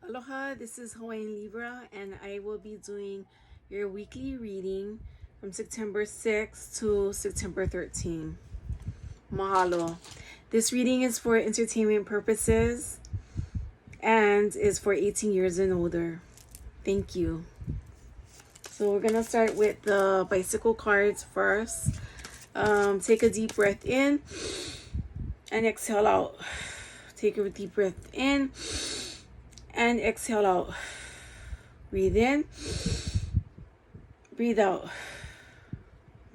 Aloha, this is Hawaiian Libra, and I will be doing your weekly reading from September 6th to September 13th. Mahalo. This reading is for entertainment purposes and is for 18 years and older. Thank you. So we're going to start with the bicycle cards first. Take a deep breath in and exhale out. Take a deep breath in and exhale out. Breathe in, breathe out.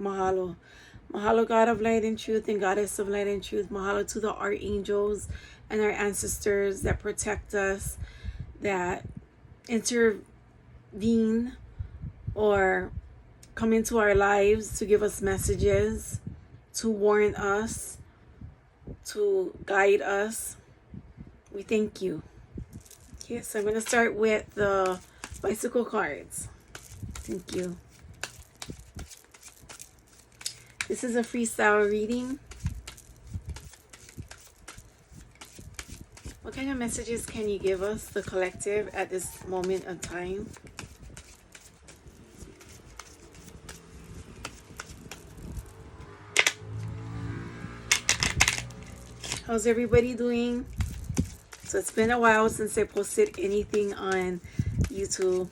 Mahalo. Mahalo, God of light and truth and Goddess of light and truth. Mahalo to the archangels and our ancestors that protect us, that intervene or come into our lives to give us messages, to warn us, to guide us. We thank you. Okay, so I'm going to start with the bicycle cards. Thank you. This is a freestyle reading. What kind of messages can you give us, the collective, at this moment of time? How's everybody doing? So it's been a while since I posted anything on YouTube.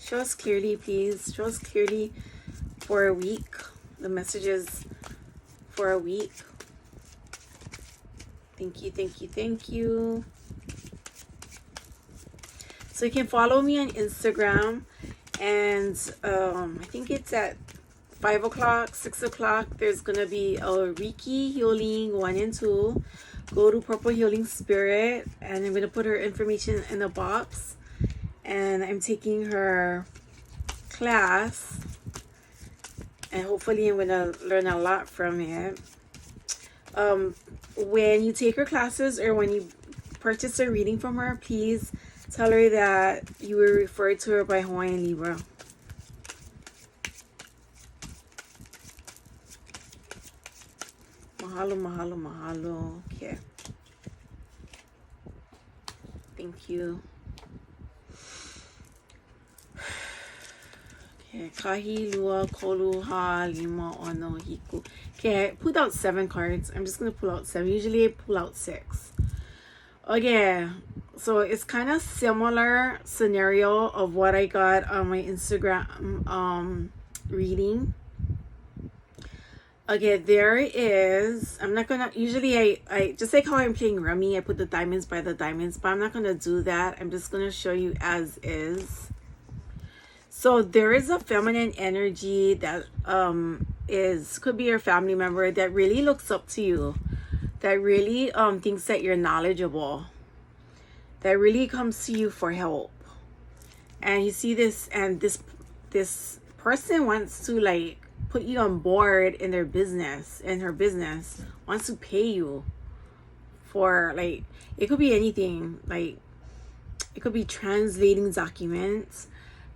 Show us clearly, please. Show us clearly for a week. The messages for a week. Thank you, thank you, thank you. So you can follow me on Instagram. And I think it's at 5 o'clock, 6 o'clock. There's going to be a Reiki healing 1 and 2. Go to Purple Healing Spirit. And I'm going to put her information in the box. And I'm taking her class. And hopefully I'm going to learn a lot from it. When you take her classes or when you purchase a reading from her, please tell her that you were referred to her by Hawaiian Libra. Mahalo, mahalo, mahalo. Okay. Thank you. Okay. Kahi, lua, kolu, ha, lima, ono, hiku. Okay, I pulled out 7 cards. I'm just going to pull out 7. Usually I pull out 6. Okay. So it's kind of similar scenario of what I got on my Instagram reading. Okay, there is, I'm not gonna, usually I just like how I'm playing rummy, I put the diamonds by the diamonds, but I'm not gonna do that. I'm just gonna show you as is. So there is a feminine energy that could be your family member that really looks up to you, that really thinks that you're knowledgeable, that really comes to you for help. And you see this, and this person wants to like put you on board in their business, in her business, wants to pay you for, like, it could be anything. Like, it could be translating documents,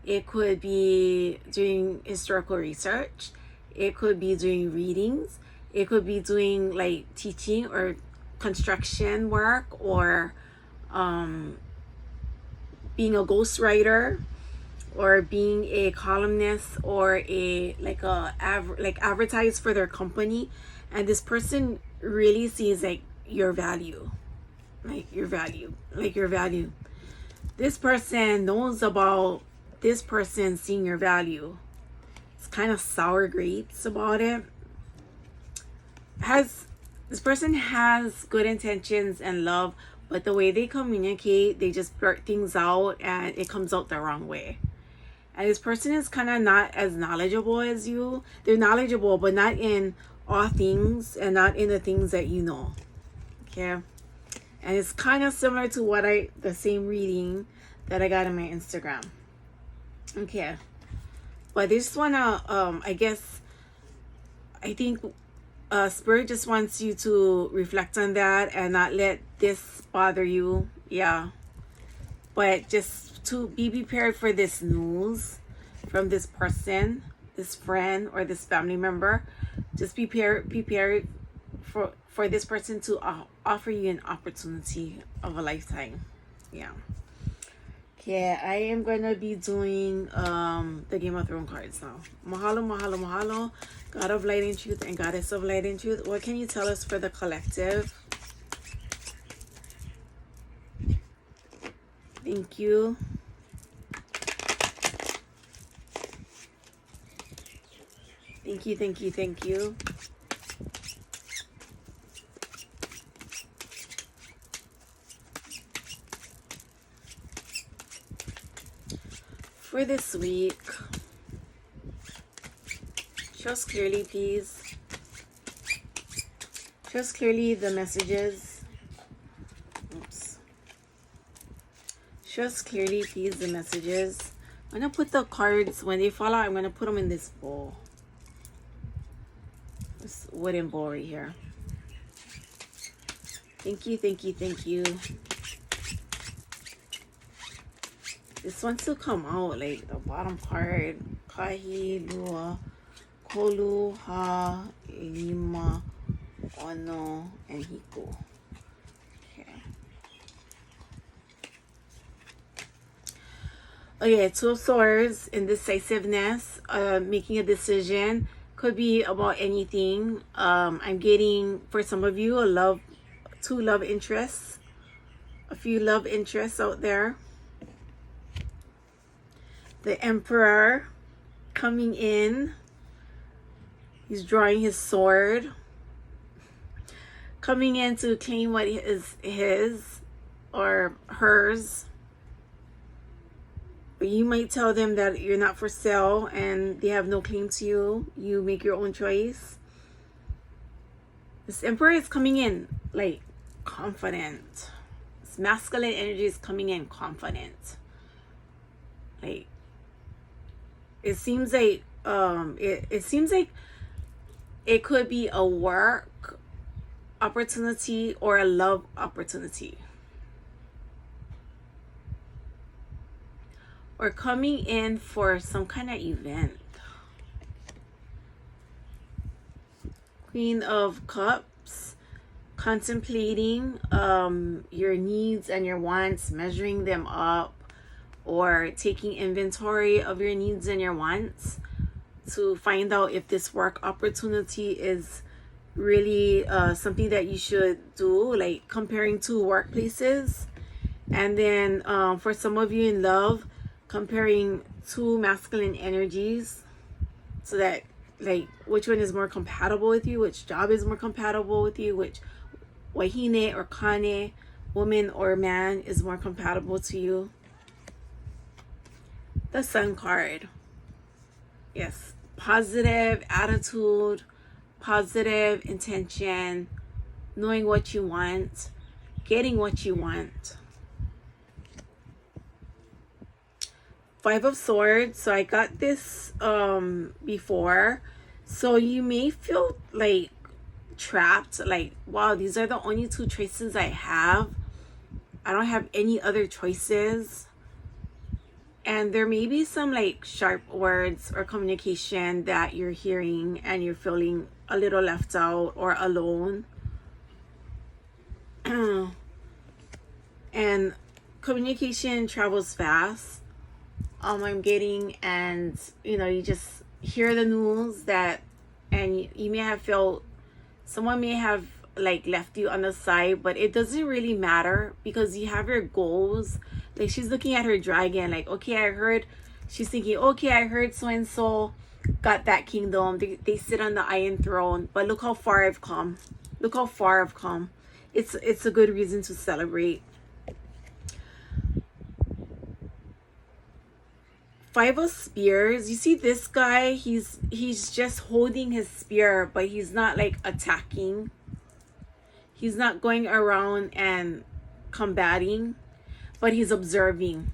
it could be doing historical research, it could be doing readings, it could be doing like teaching or construction work, or being a ghostwriter, or being a columnist, or a advertise for their company. And this person really sees like your value. This person knows about this person seeing your value. It's kind of sour grapes about it. This person has good intentions and love, but the way they communicate, they just blurt things out and it comes out the wrong way. And this person is kind of not as knowledgeable as you. They're knowledgeable, but not in all things and not in the things that you know. Okay? And it's kind of similar to the same reading that I got on my Instagram. Okay. But this one, I think Spirit just wants you to reflect on that and not let this bother you. Yeah. But just to be prepared for this news from this person, this friend, or this family member. Just be prepared for this person to offer you an opportunity of a lifetime. Yeah. Okay, I am gonna be doing the Game of Thrones cards now. Mahalo, mahalo, mahalo. God of Light and Truth and Goddess of Light and Truth. What can you tell us for the collective? Thank you. Thank you, thank you, thank you. For this week, show us clearly, please. Show us clearly the messages. Oops. Show us clearly, please, the messages. I'm going to put the cards, when they fall out, I'm going to put them in this bowl. This wooden bowl right here. Thank you, thank you, thank you. This wants to come out, like the bottom card. Kahi, lua, kolu, ha, lima, ono, and hiko. Okay. Okay, Two of Swords, indecisiveness, making a decision. Could be about anything. I'm getting, for some of you, two love interests. A few love interests out there. The Emperor coming in. He's drawing his sword. Coming in to claim what is his or hers. But you might tell them that you're not for sale and they have no claim to you. You make your own choice. This Emperor is coming in like confident. This masculine energy is coming in confident. Like, it seems like it seems like it could be a work opportunity or a love opportunity, or coming in for some kind of event. Queen of Cups, contemplating your needs and your wants, measuring them up, or taking inventory of your needs and your wants to find out if this work opportunity is really something that you should do, like comparing two workplaces. And then for some of you in love, comparing two masculine energies, so that like which one is more compatible with you, which job is more compatible with you, which wahine or kane, woman or man, is more compatible to you. The Sun card. Yes, positive attitude, positive intention, knowing what you want, getting what you want. Five of Swords. So I got this before. So you may feel like trapped, like, wow, these are the only two choices I have. I don't have any other choices. And there may be some like sharp words or communication that you're hearing and you're feeling a little left out or alone. And communication travels fast. I'm getting, and you just hear the news that, and you may have felt someone may have like left you on the side, but it doesn't really matter because you have your goals. Like, she's looking at her dragon, like, okay, I heard, she's thinking, okay, I heard so and so got that kingdom. They sit on the Iron Throne, but look how far I've come. Look how far I've come. It's a good reason to celebrate. Five of Spears. You see this guy, he's just holding his spear, but he's not like attacking. He's not going around and combating, but he's observing.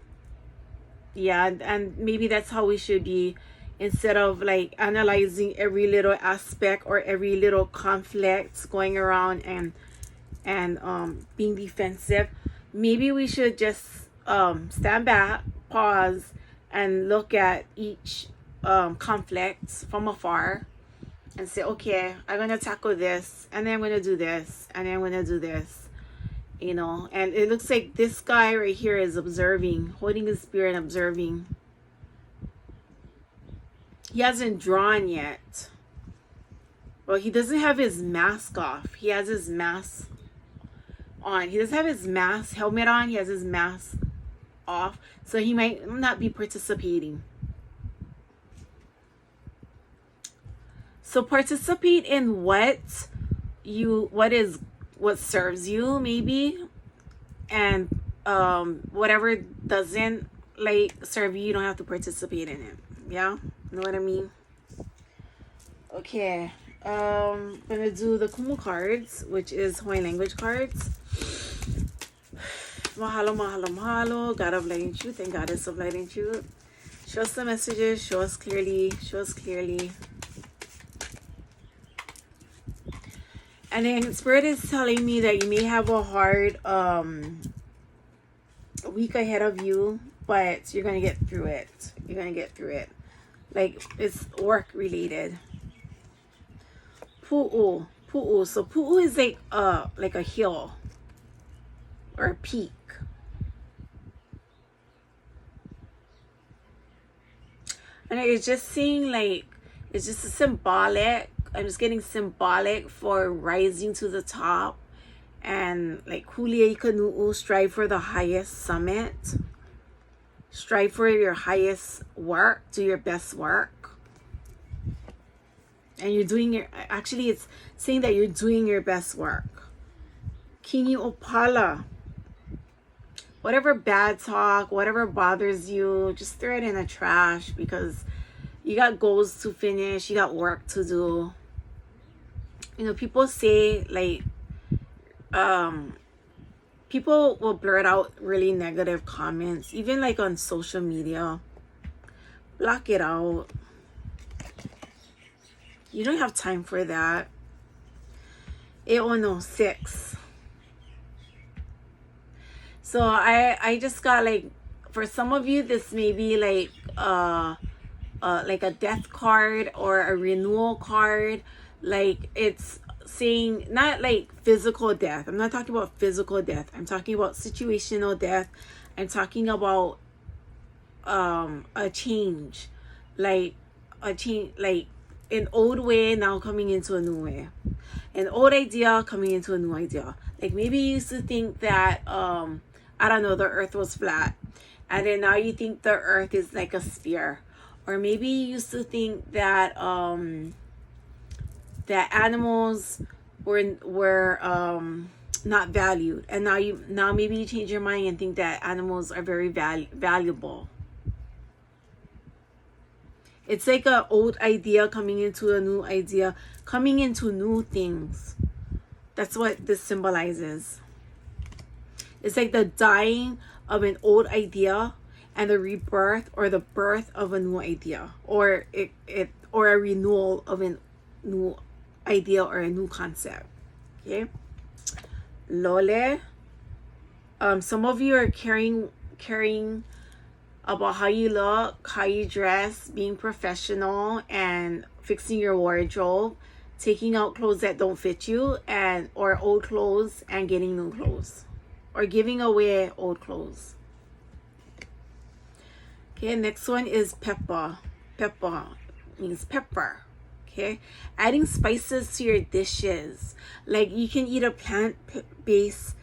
Yeah, and maybe that's how we should be. Instead of like analyzing every little aspect or every little conflict going around and being defensive, maybe we should just stand back, pause, and look at each conflict from afar and say, okay, I'm going to tackle this, and then I'm going to do this, and then I'm going to do this, you know. And it looks like this guy right here is observing, holding his spear and observing. He hasn't drawn yet. Well, he doesn't have his mask off. He has his mask on. He doesn't have his mask helmet on. He has his mask off. So he might not be participating. So participate in what serves you, maybe. And whatever doesn't like serve you, you don't have to participate in it. Yeah? Know what I mean? Okay. I'm gonna do the Kumu cards, which is Hawaiian language cards. Mahalo, mahalo, mahalo. God of light and truth and goddess of light and truth. Show us the messages. Show us clearly. Show us clearly. And then Spirit is telling me that you may have a hard week ahead of you, but you're gonna get through it. You're gonna get through it. Like, it's work related. Pu'u. Pu'u. So pu'u is like a hill or a peak. And it's just seeing like, it's just a symbolic. I'm just getting symbolic for rising to the top. And like Kuli'ai Kanu'u, strive for the highest summit. Strive for your highest work. Do your best work. And you're doing your, actually it's saying that you're doing your best work. Kini Opala. Whatever bad talk, whatever bothers you, just throw it in the trash, because you got goals to finish, you got work to do. You know, people say like, people will blurt out really negative comments, even like on social media. Block it out. You don't have time for that. 806. So I just got like, for some of you, this may be like a death card or a renewal card. Like, it's saying not like physical death. I'm not talking about physical death. I'm talking about situational death. I'm talking about a change, like an old way now coming into a new way, an old idea coming into a new idea. Like, maybe you used to think that I don't know, the earth was flat, and then now you think the earth is like a sphere. Or maybe you used to think that that animals were not valued, and now maybe you change your mind and think that animals are very valuable. It's like an old idea coming into a new idea, coming into new things. That's what this symbolizes. It's like the dying of an old idea and the rebirth or the birth of a new idea, or or a renewal of a new idea or a new concept. Okay. Lole. Some of you are caring about how you look, how you dress, being professional, and fixing your wardrobe, taking out clothes that don't fit you, or old clothes and getting new clothes, or giving away old clothes. Okay, next one is pepper. Pepper means pepper. Okay, adding spices to your dishes. Like, you can eat a plant-based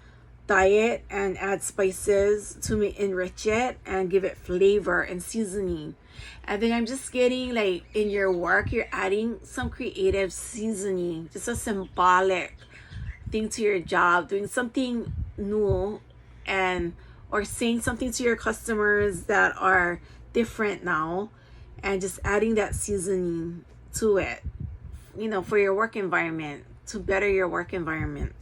diet and add spices to enrich it and give it flavor and seasoning. And then I'm just getting like, in your work, you're adding some creative seasoning, just a symbolic thing to your job, doing something new, or saying something to your customers that are different now, and just adding that seasoning to it, you know, for your work environment, to better your work environment.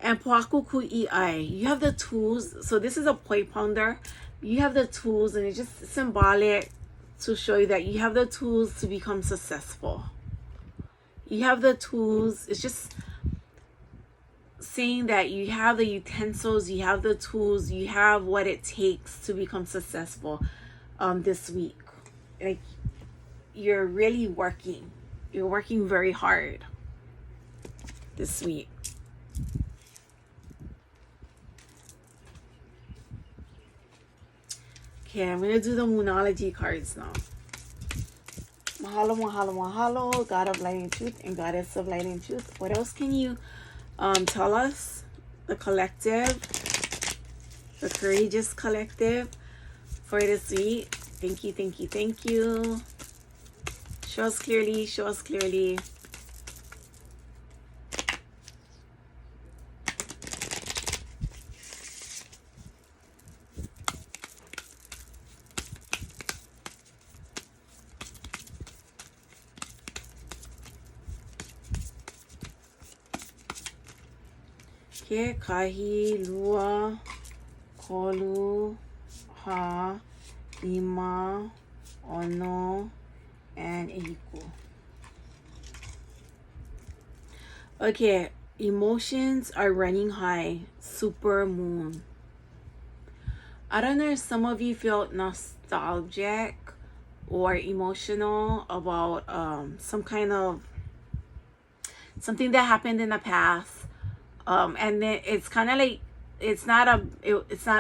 And Poaku Ku'i'ai, you have the tools. So this is a poi pounder. You have the tools, and it's just symbolic to show you that you have the tools to become successful. You have the tools. It's just saying that you have the utensils, you have the tools, you have what it takes to become successful this week. Like, you're really working. You're working very hard this week. Okay, I'm going to do the Moonology cards now. Mahalo, mahalo, mahalo, God of Light and Truth and Goddess of Light and Truth. What else can you tell us? The collective, the courageous collective for this week. Thank you, thank you, thank you. Show us clearly, show us clearly. Okay, kahi, lua, kolu, ha, lima, ono, and ehiku. Okay, emotions are running high. Super moon. I don't know if some of you feel nostalgic or emotional about some kind of something that happened in the past. And then it's kind of like it's not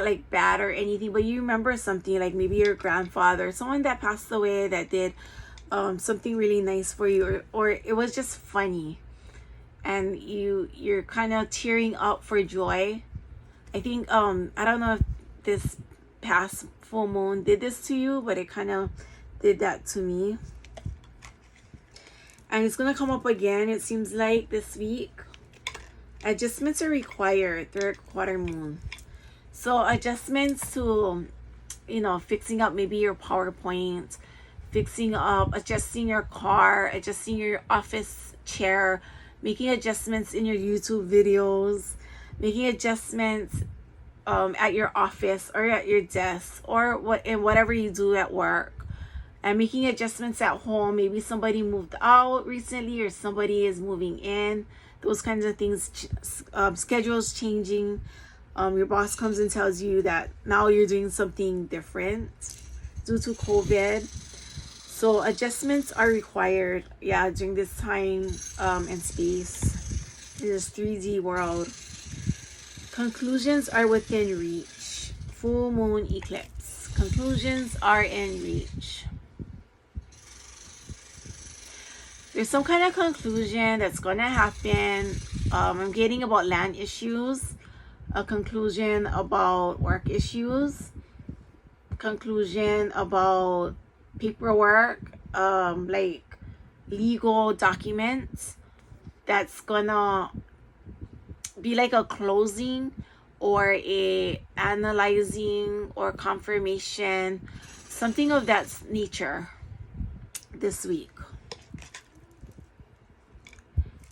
like bad or anything, but you remember something, like maybe your grandfather, someone that passed away that did something really nice for you, or it was just funny, and you're kind of tearing up for joy. I think I don't know if this past full moon did this to you, but it kind of did that to me, and it's gonna come up again, it seems like, this week. Adjustments are required, third quarter moon. So adjustments to, fixing up maybe your PowerPoint, fixing up, adjusting your car, adjusting your office chair, making adjustments in your YouTube videos, making adjustments at your office or at your desk, or whatever you do at work, and making adjustments at home. Maybe somebody moved out recently or somebody is moving in. Those kinds of things, schedules changing. Your boss comes and tells you that now you're doing something different due to COVID. So adjustments are required, during this time and space. This 3D world. Conclusions are within reach. Full moon eclipse. Conclusions are in reach. There's some kind of conclusion that's going to happen. I'm getting about land issues, a conclusion about work issues, conclusion about paperwork, like legal documents. That's going to be like a closing or a analyzing or confirmation, something of that nature this week.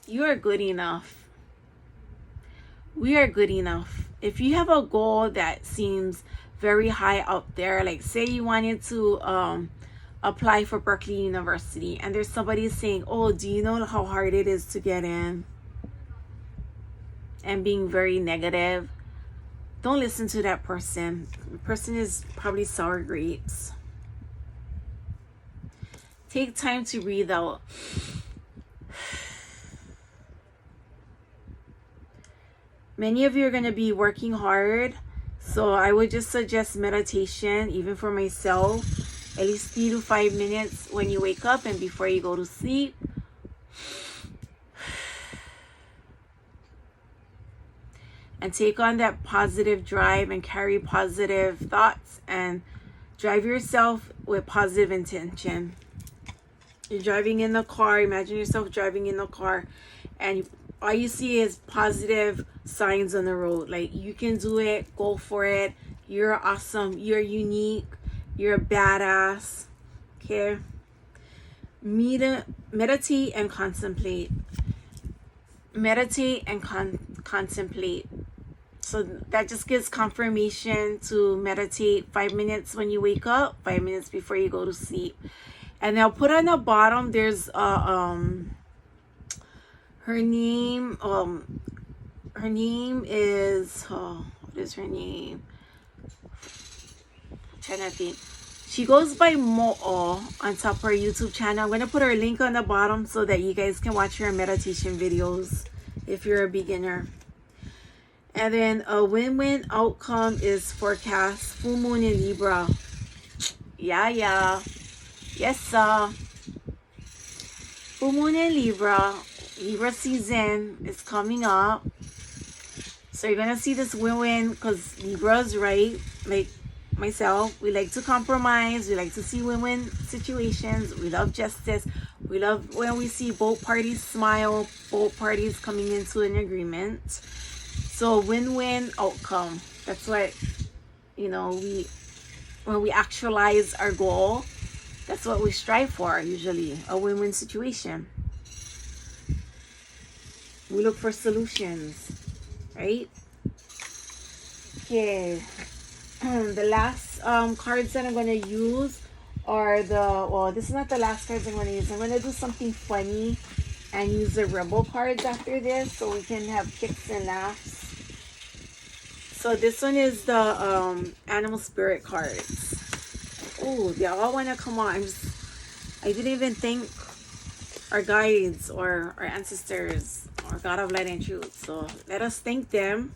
You are good enough. We are good enough. If you have a goal that seems very high up there, like say you wanted to apply for Berkeley University, and there's somebody saying, oh, do you know how hard it is to get in? And being very negative. Don't listen to that person. The person is probably sour grapes. Take time to breathe out. Many of you are going to be working hard, so I would just suggest meditation, even for myself, at least 3 to 5 minutes when you wake up and before you go to sleep. And take on that positive drive and carry positive thoughts and drive yourself with positive intention. You're driving in the car, imagine yourself driving in the car, and all you see is positive signs on the road. Like, you can do it, go for it, you're awesome, you're unique, you're a badass. Okay? Meditate and contemplate. Meditate and contemplate. So that just gives confirmation to meditate 5 minutes when you wake up, 5 minutes before you go to sleep. And I'll put on the bottom, there's her name is, what is her name? I'm trying to think. She goes by Mo'o on top of her YouTube channel. I'm going to put her link on the bottom so that you guys can watch her meditation videos if you're a beginner. And then a win-win outcome is forecast. Full moon in Libra. Yeah. Yes, sir. Full moon in Libra. Libra season is coming up. So you're going to see this win-win because Libra's right. Like myself, we like to compromise. We like to see win-win situations. We love justice. We love when we see both parties smile, both parties coming into an agreement. So win-win outcome. That's what, when we actualize our goal, that's what we strive for usually, a win-win situation. We look for solutions, right? Okay. The last cards that I'm going to use are this is not the last cards I'm going to use. I'm going to do something funny and use the rebel cards after this so we can have kicks and laughs. So this one is the animal spirit cards. Oh, they all want to come on. I didn't even thank our guides or our ancestors or God of Light and Truth. So let us thank them,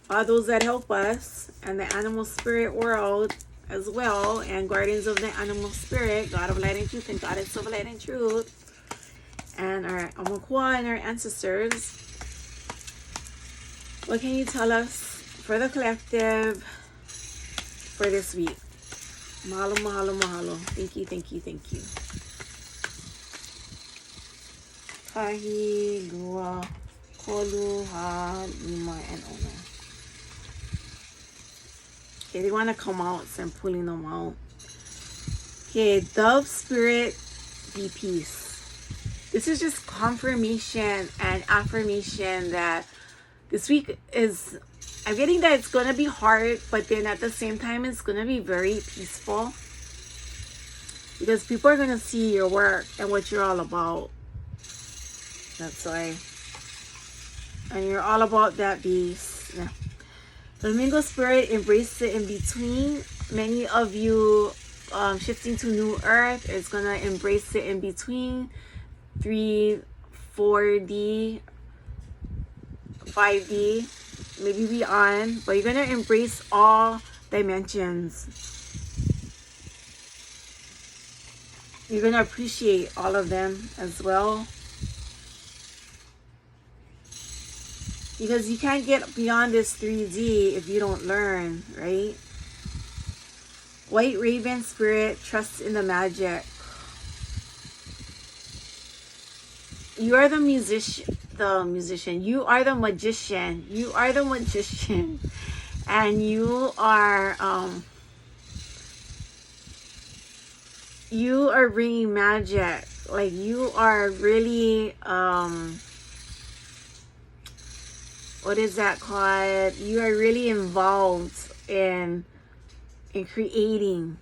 all those that help us, and the animal spirit world as well, and guardians of the animal spirit, God of Light and Truth, and Goddess of Light and Truth, and our Amakua and our ancestors. What can you tell us for the collective for this week? Mahalo, mahalo, mahalo. Thank you. Kahi, Lua, Kolu, Ha, Lima, and Ono. Okay, they want to come out, so I'm pulling them out. Okay, Dove Spirit, be peace. This is just confirmation and affirmation that this week is, I'm getting that it's going to be hard, but then at the same time, it's going to be very peaceful. Because people are going to see your work and what you're all about. That's why. And you're all about that peace. Yeah. Flamingo Spirit, embrace the in-between. Many of you shifting to New Earth is going to embrace the in-between. 3, 4D, 5D, maybe beyond. But you're going to embrace all dimensions. You're going to appreciate all of them as well. Because you can't get beyond this 3D if you don't learn, right? White Raven Spirit, trust in the magic. You are the musician. You are the magician. You are the magician. And you are bringing magic. Like you are really what is that called? You are really involved in creating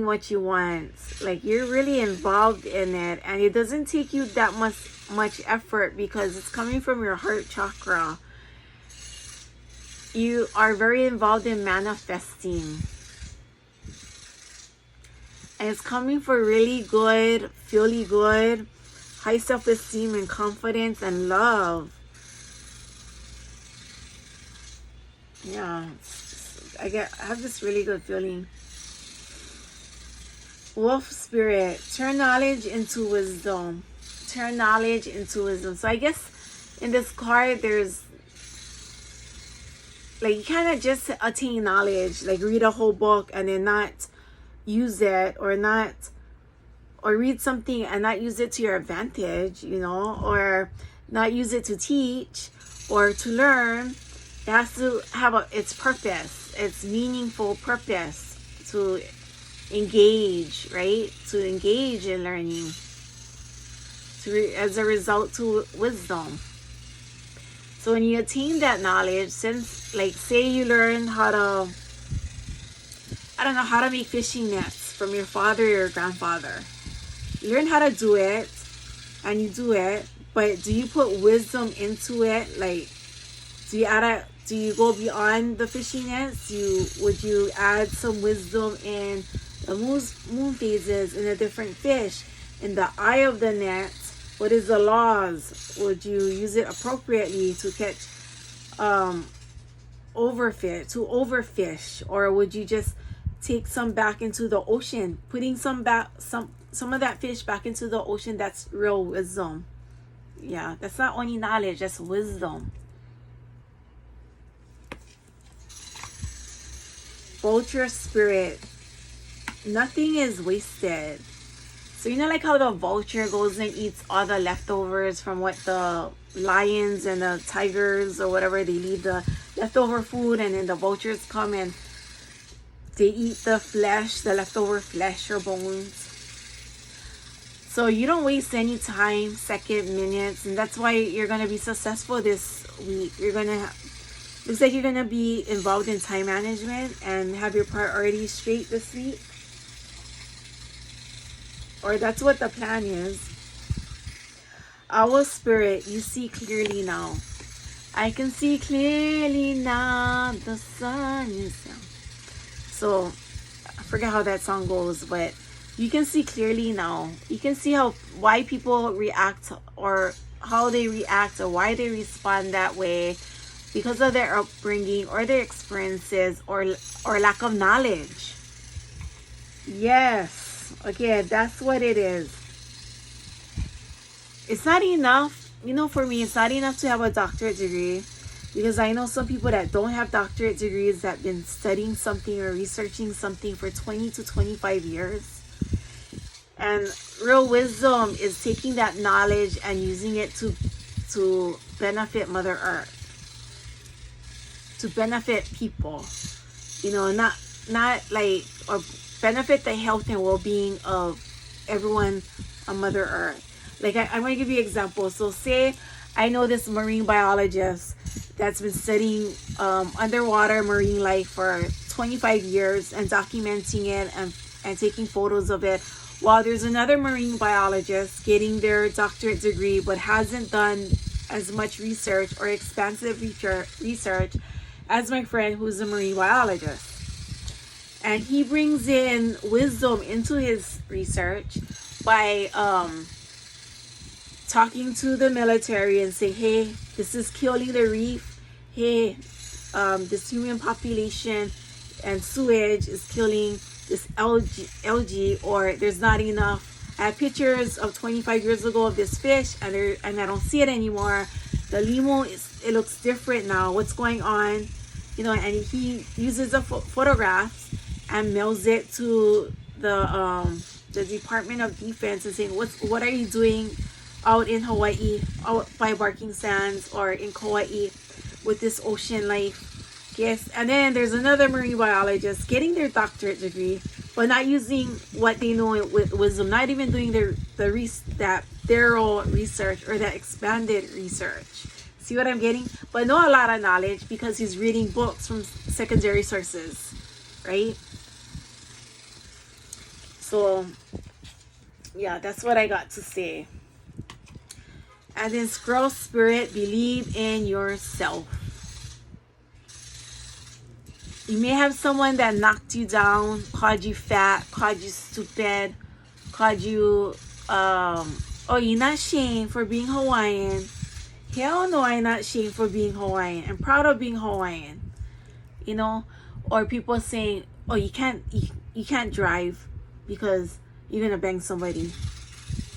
what you want. Like you're really involved in it, and it doesn't take you that much effort because it's coming from your heart chakra. You are very involved in manifesting, and it's coming for really good, feely good, high self-esteem and confidence and love. Yeah, I have this really good feeling. Wolf Spirit, turn knowledge into wisdom. Turn knowledge into wisdom. So I guess in this card there's like you kind of just attain knowledge, like read a whole book and then not use it, or read something and not use it to your advantage, or not use it to teach or to learn. It has to have its purpose, its meaningful purpose to engage, right? To engage in learning, as a result to wisdom. So when you attain that knowledge, since like say you learn how to make fishing nets from your father or your grandfather. You learn how to do it and you do it, but do you put wisdom into it? Like, do you add Do you go beyond the fishiness? Would you add some wisdom in the moon phases in a different fish? In the eye of the net, what is the laws? Would you use it appropriately to catch overfish, or would you just take some back into the ocean, putting some of that fish back into the ocean? That's real wisdom. Yeah, that's not only knowledge, that's wisdom. Vulture spirit, nothing is wasted. So you know, like how the vulture goes and eats all the leftovers from what the lions and the tigers or whatever, they leave the leftover food, and then the vultures come and they eat the flesh, the leftover flesh or bones. So you don't waste any time, second, minutes, and that's why you're going to be successful this week. Looks like you're going to be involved in time management and have your priorities straight this week. Or that's what the plan is. Owl spirit, you see clearly now. I can see clearly now, the sun is down. So, I forget how that song goes, but you can see clearly now. You can see why people react, or how they react, or why they respond that way, because of their upbringing or their experiences, or lack of knowledge. Yes, okay, that's what it is. It's not enough, for me, it's not enough to have a doctorate degree, because I know some people that don't have doctorate degrees that have been studying something or researching something for 20 to 25 years. And real wisdom is taking that knowledge and using it to benefit Mother Earth, to benefit people, not like, or benefit the health and well-being of everyone on Mother Earth. Like, I'm going to give you an example. So say I know this marine biologist that's been studying underwater marine life for 25 years and documenting it and taking photos of it, while there's another marine biologist getting their doctorate degree but hasn't done as much research or expansive research as my friend who's a marine biologist. And he brings in wisdom into his research by talking to the military and saying, hey, this is killing the reef. Hey, this human population and sewage is killing this algae, or there's not enough. I have pictures of 25 years ago of this fish, and I don't see it anymore. The limo, it looks different now. What's going on? And he uses the photographs and mails it to the Department of Defense and saying, what are you doing out in Hawaii, out by Barking Sands, or in Kauai with this ocean life? Yes. And then there's another marine biologist getting their doctorate degree, but not using what they know with wisdom, not even doing that thorough research or that expanded research. See what I'm getting? But know a lot of knowledge because he's reading books from secondary sources, right? So, yeah, that's what I got to say. And then Squirrel Spirit, believe in yourself. You may have someone that knocked you down, called you fat, called you stupid, called you, you're not ashamed for being Hawaiian. Hell no, I'm not ashamed for being Hawaiian. I'm proud of being Hawaiian. Or people saying, oh, you can't drive because you're going to bang somebody.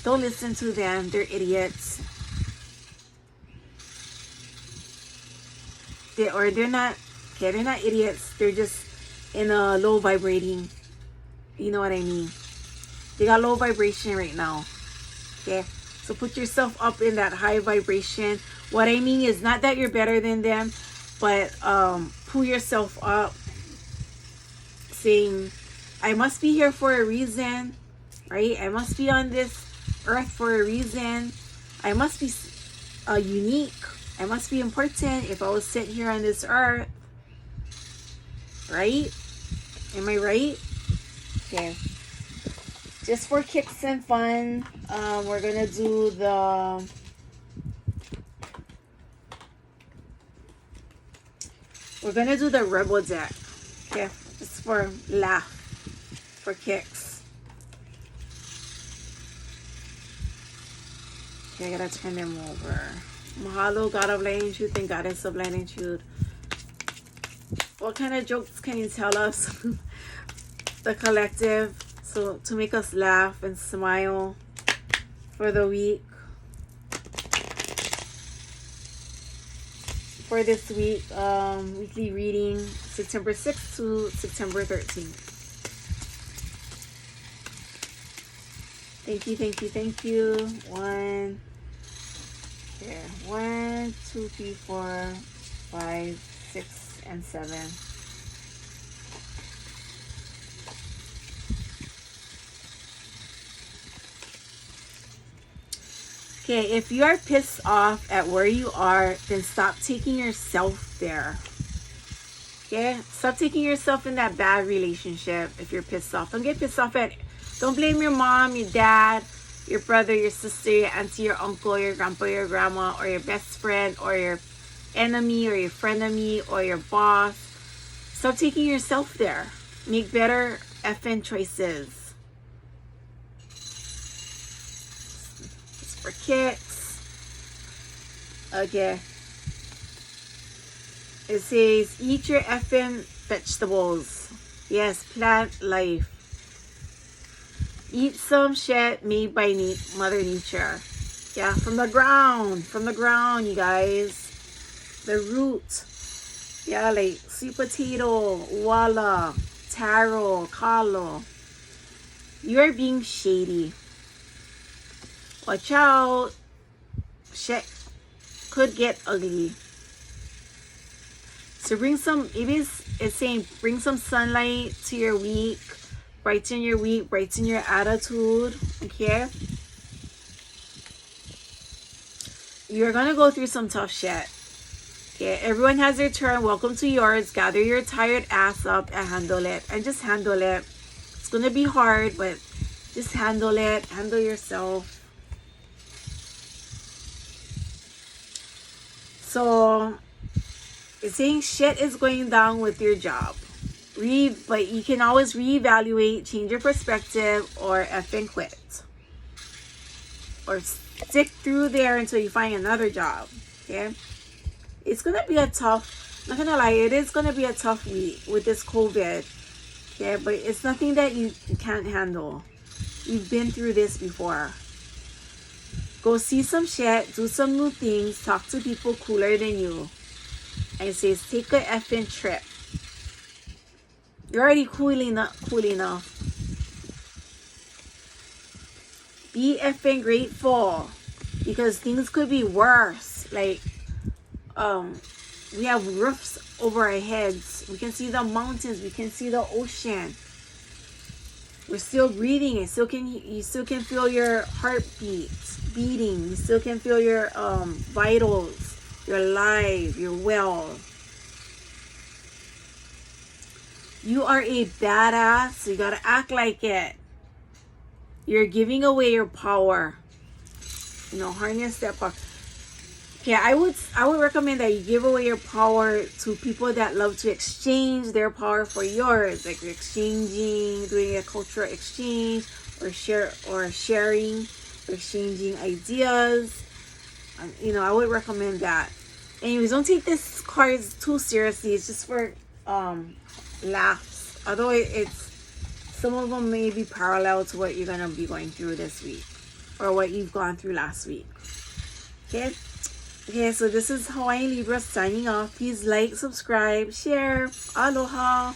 Don't listen to them. They're idiots. They're not idiots. They're just in a low vibrating. You know what I mean? They got low vibration right now. Okay? So put yourself up in that high vibration. What I mean is not that you're better than them, but pull yourself up, saying, I must be here for a reason, right? I must be on this earth for a reason. I must be unique. I must be important if I was sent here on this earth. Right? Am I right? Okay. Just for kicks and fun, we're going to do the We're gonna do the rebel deck. Okay, just for laugh, for kicks. Okay, I gotta turn them over. Mahalo, God of Light and Truth and Goddess of Light and Truth. What kind of jokes can you tell us? The collective, so to make us laugh and smile for the week. For this week, weekly reading, September 6th to September 13th. Thank you, thank you, thank you. 1, 2, 3, 4, 5, 6, and 7. Okay, if you are pissed off at where you are, then stop taking yourself there. Okay, stop taking yourself in that bad relationship if you're pissed off. Don't get pissed off at, don't blame your mom, your dad, your brother, your sister, your auntie, your uncle, your grandpa, your grandma, or your best friend, or your enemy, or your frenemy, or your boss. Stop taking yourself there. Make better effing choices. For kicks. Okay. It says, eat your effing vegetables. Yes, plant life. Eat some shit made by Mother Nature. Yeah, from the ground, you guys. The root. Yeah, like sweet potato, wala, taro, kalo. You are being shady. Watch out. Shit could get ugly. So bring some, it's saying bring some sunlight to your week. Brighten your week, brighten your attitude. Okay? You're gonna go through some tough shit. Okay, everyone has their turn. Welcome to yours. Gather your tired ass up and handle it. And just handle it. It's gonna be hard, but just handle it. Handle yourself. So, it's saying shit is going down with your job. But you can always reevaluate, change your perspective, or effing quit. Or stick through there until you find another job. Okay? It's going to be a tough, not going to lie, it is going to be a tough week with this COVID. Okay? But it's nothing that you can't handle. You've been through this before. Go see some shit, do some new things, talk to people cooler than you. And it says, take a effing trip. You're already cool enough. Be effing grateful. Because things could be worse. Like, we have roofs over our heads. We can see the mountains. We can see the ocean. We're still breathing. You still can feel your heartbeat beating. You still can feel your vitals. You're alive. You're well. You are a badass. So you gotta act like it. You're giving away your power. You know, harness that power. Okay, I would recommend that you give away your power to people that love to exchange their power for yours, like exchanging, doing a cultural exchange, or sharing, or exchanging ideas. You know, I would recommend that. Anyways, don't take this cards too seriously. It's just for laughs. Although it's some of them may be parallel to what you're gonna be going through this week, or what you've gone through last week. Okay, so this is Hawaiian Libra signing off. Please like, subscribe, share. Aloha.